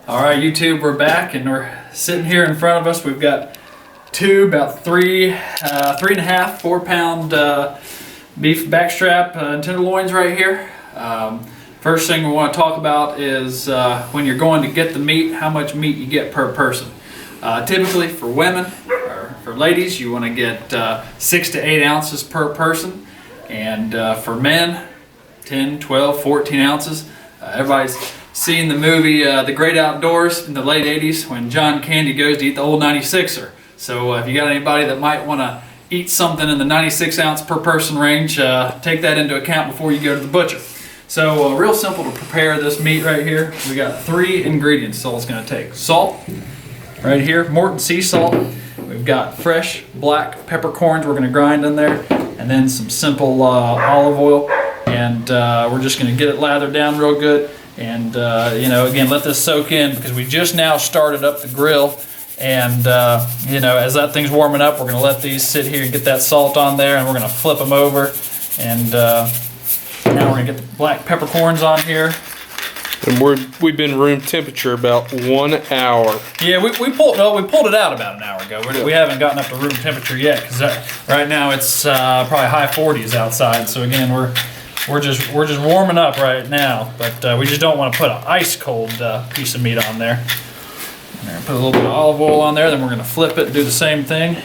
All right, YouTube, we're back and we're sitting here in front of us. We've got about 3.5, 4-pound beef backstrap and tenderloins right here. First thing we want to talk about is when you're going to get the meat, how much meat you get per person. Typically for women or for ladies, you want to get 6 to 8 ounces per person, and for men, 10, 12, 14 ounces. Everybody's seen the movie The Great Outdoors in the late 80s when John Candy goes to eat the old 96er. So if you got anybody that might want to eat something in the 96 ounce per person range, take that into account before you go to the butcher. So real simple to prepare this meat right here. We got 3 ingredients that's all it's going to take. Salt, right here, Morton sea salt. We've got fresh black peppercorns we're going to grind in there, and then some simple olive oil. And we're just going to get it lathered down real good. And again, let this soak in because we just now started up the grill. And as that thing's warming up, we're going to let these sit here and get that salt on there, and we're going to flip them over. And now we're going to get the black peppercorns on here. And we've been room temperature about 1 hour. Yeah, we pulled it out about an hour ago. We haven't gotten up to room temperature yet because right now it's probably high 40s outside. So again, we're just warming up right now, but we just don't want to put an ice cold piece of meat on there. We're gonna put a little bit of olive oil on there, then we're gonna flip it and do the same thing.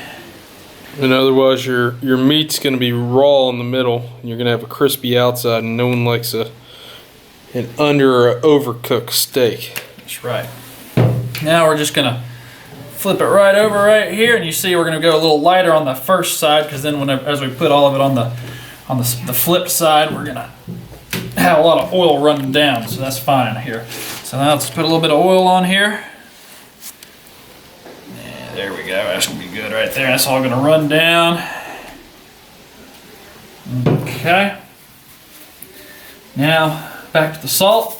And otherwise, your meat's gonna be raw in the middle, and you're gonna have a crispy outside, and no one likes an under or overcooked steak. That's right. Now we're just gonna flip it right over right here, and you see we're gonna go a little lighter on the first side because then as we put all of it on the flip side, we're gonna have a lot of oil running down, so that's fine here. So now let's put a little bit of oil on here. Yeah, there we go, that's gonna be good right there. That's all gonna run down. Okay. Now, back to the salt.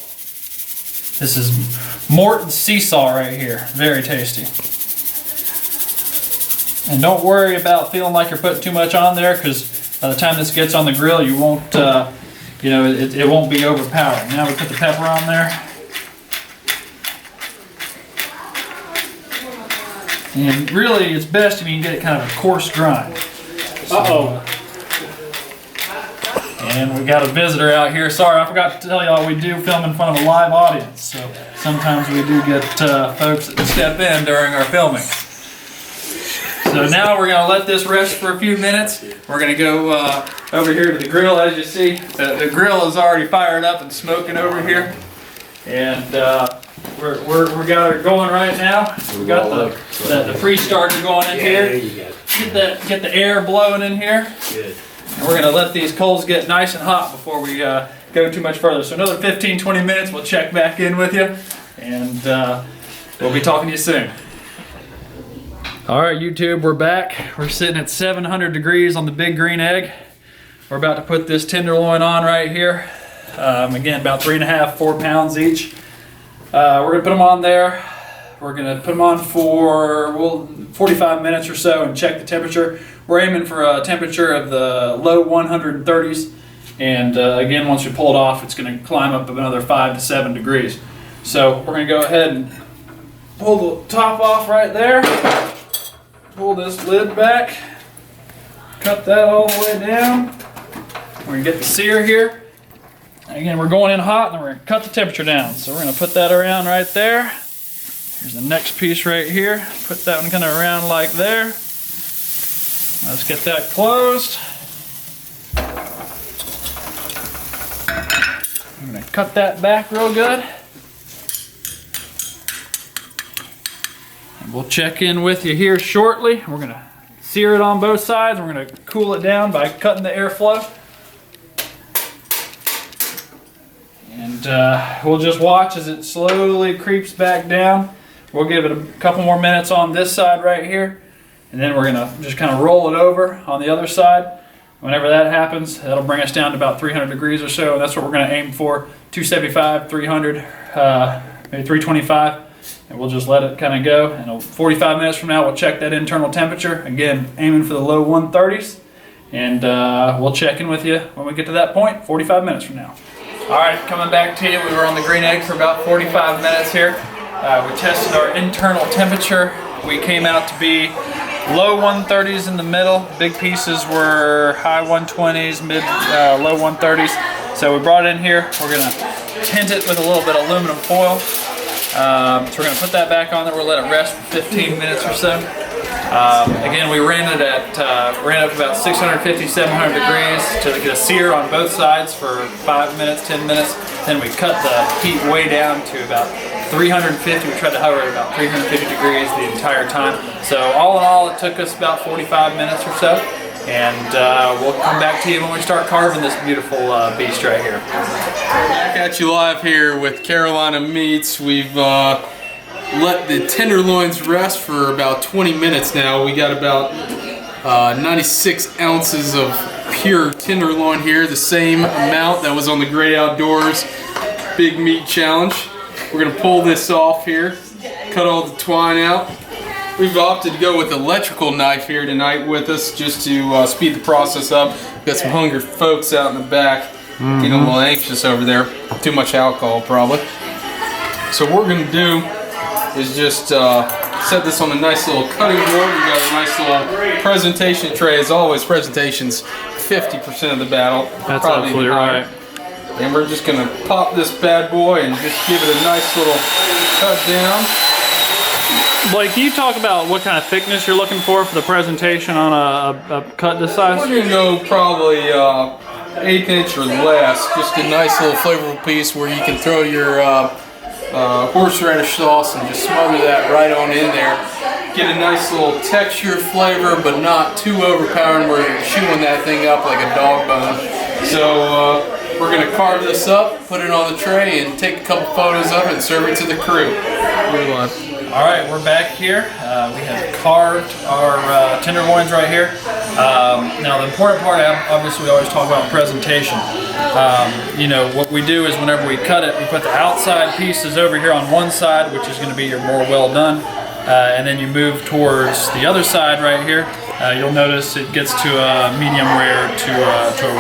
This is Morton sea salt right here, very tasty. And don't worry about feeling like you're putting too much on there because by the time this gets on the grill, you won't, it won't be overpowering. Now we put the pepper on there. And really, it's best if you can get it kind of a coarse grind. Uh-oh. And we got a visitor out here. Sorry, I forgot to tell y'all we do film in front of a live audience. So sometimes we do get folks that step in during our filming. So now we're going to let this rest for a few minutes. We're going to go over here to the grill. As you see, the grill is already fired up and smoking over here. And we got it going right now. We got the pre-starter going in here. Get the air blowing in here. Good. And we're going to let these coals get nice and hot before we go too much further. So another 15-20 minutes, we'll check back in with you. And we'll be talking to you soon. All right, YouTube, we're back. We're sitting at 700 degrees on the big green egg. We're about to put this tenderloin on right here. Again, about 3.5, 4 pounds each. We're gonna put them on there. We're gonna put them on for 45 minutes or so and check the temperature. We're aiming for a temperature of the low 130s. And again, once we pull it off, it's gonna climb up another 5 to 7 degrees. So we're gonna go ahead and pull the top off right there. Pull this lid back, cut that all the way down. We're gonna get the sear here. Again, we're going in hot and we're gonna cut the temperature down. So we're gonna put that around right there. Here's the next piece right here. Put that one kind of around like there. Let's get that closed. I'm gonna cut that back real good. We'll check in with you here shortly. We're going to sear it on both sides. We're going to cool it down by cutting the airflow. And we'll just watch as it slowly creeps back down. We'll give it a couple more minutes on this side right here. And then we're going to just kind of roll it over on the other side. Whenever that happens, that'll bring us down to about 300 degrees or so. And that's what we're going to aim for. 275, 300, maybe 325. And we'll just let it kind of go. And 45 minutes from now, we'll check that internal temperature. Again, aiming for the low 130s. And we'll check in with you when we get to that point, 45 minutes from now. All right, coming back to you. We were on the green egg for about 45 minutes here. We tested our internal temperature. We came out to be low 130s in the middle. Big pieces were high 120s, low 130s. So we brought it in here. We're gonna tint it with a little bit of aluminum foil. So we're gonna put that back on there. We'll let it rest for 15 minutes or so. Again, we ran it at about 650, 700 degrees to get a sear on both sides for 5 minutes, 10 minutes. Then we cut the heat way down to about 350. We tried to hover at about 350 degrees the entire time. So all in all, it took us about 45 minutes or so. And we'll come back to you when we start carving this beautiful beast right here. Back at you live here with Carolina Meats. We've let the tenderloins rest for about 20 minutes now. We got about 96 ounces of pure tenderloin here, the same amount that was on the Great Outdoors Big Meat Challenge. We're gonna pull this off here, cut all the twine out. We've opted to go with electrical knife here tonight with us just to speed the process up. We've got some hungry folks out in the back, getting a little anxious over there. Too much alcohol probably. So what we're gonna do is just set this on a nice little cutting board. We got a nice little presentation tray. As always, presentation's 50% of the battle. That's absolutely right. And we're just gonna pop this bad boy and just give it a nice little cut down. Blake, can you talk about what kind of thickness you're looking for the presentation on a cut this size? We're gonna go probably 1/8 inch or less. Just a nice little flavorful piece where you can throw your horseradish sauce and just smother that right on in there. Get a nice little texture flavor, but not too overpowering where you're chewing that thing up like a dog bone. So we're gonna carve this up, put it on the tray, and take a couple photos of it and serve it to the crew. All right, we're back here. We have carved our tenderloins right here. Now the important part, obviously we always talk about presentation. You know, what we do is whenever we cut it, we put the outside pieces over here on one side, which is going to be your more well done. And then you move towards the other side right here. You'll notice it gets to a medium rare to a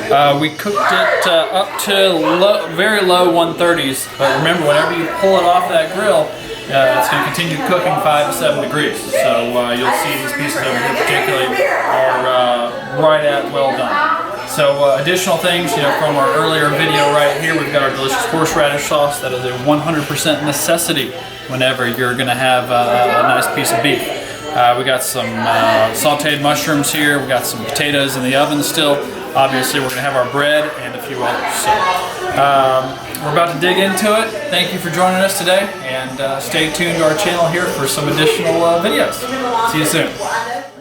rare. We cooked it up to very low 130s, but remember, whenever you pull it off that grill, it's going to continue cooking 5 to 7 degrees. So you'll see these pieces over here particularly are right at well done. So additional things, you know, from our earlier video right here, we've got our delicious horseradish sauce. That is a 100% necessity whenever you're going to have a nice piece of beef. We got some sauteed mushrooms here. We got some potatoes in the oven still. Obviously, we're going to have our bread and a few others. So we're about to dig into it. Thank you for joining us today, and stay tuned to our channel here for some additional videos. See you soon.